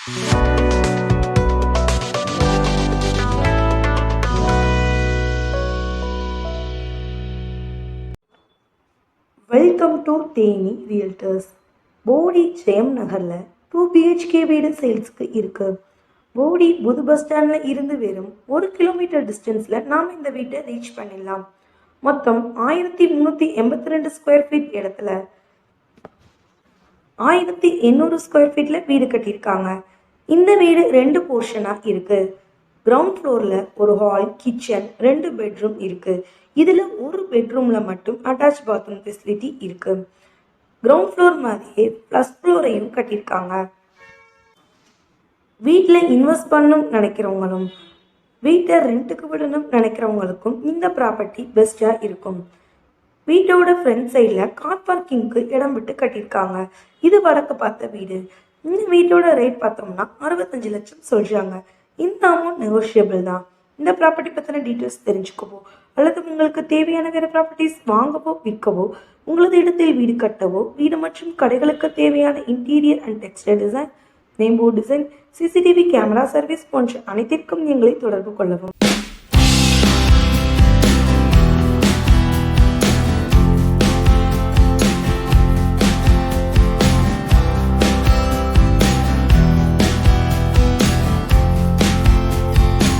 Welcome to Theni realtors. Bodi Jayam நகரில் 2 BHK வீடு சேல்ஸுக்கு இருக்கு. போடி புது பஸ் ஸ்டாண்டில் இருந்து வெறும் 1 கிலோமீட்டர் டிஸ்டன்ஸில் நாம் இந்த வீட்டை ரீச் பண்ணிடலாம். மொத்தம் 1382 ஸ்கொயர் ஃபீட் இடத்துல 1800 ஸ்கொயர் ஃபீட்டில் வீடு கட்டியிருக்காங்க. இந்த வீடு 2 போர்ஷனாக இருக்கு. கிரவுண்ட் ஃப்ளோரில் ஒரு ஹால், கிச்சன், 2 பெட்ரூம் இருக்கு. இதில் ஒரு பெட்ரூமில் மட்டும் அட்டாச் பாத்ரூம் ஃபெசிலிட்டி இருக்கு. கிரவுண்ட் ஃப்ளோர் மாதிரியே ப்ளஸ் ஃப்ளோரையும் கட்டியிருக்காங்க. வீட்டில் இன்வெஸ்ட் பண்ணணும் நினைக்கிறவங்களும் வீட்டை ரெண்ட்டுக்கு விடணும் நினைக்கிறவங்களுக்கும் இந்த ப்ராப்பர்ட்டி பெஸ்ட்டாக இருக்கும். வீட்டோட ஃப்ரண்ட் சைடில் கார் பார்க்கிங்க்கு இடம் விட்டு கட்டியிருக்காங்க. இது வடக்கு பார்த்த வீடு. இந்த வீட்டோட ரேட் பார்த்தோம்னா 65 லட்சம் சொல்கிறாங்க. இந்த அமௌண்ட் நெகோஷியபிள் தான். இந்த ப்ராப்பர்ட்டி பற்றின டீட்டெயில்ஸ் தெரிஞ்சுக்கவோ அல்லது உங்களுக்கு தேவையான வேறு ப்ராப்பர்ட்டிஸ் வாங்கவோ விற்கவோ, உங்களது இடத்தில் வீடு கட்டவோ, வீடு மற்றும் கடைகளுக்கு தேவையான interior and textile design, name board design, CCTV camera service போன்ற அனைத்திற்கும் எங்களை தொடர்பு கொள்ளவும்.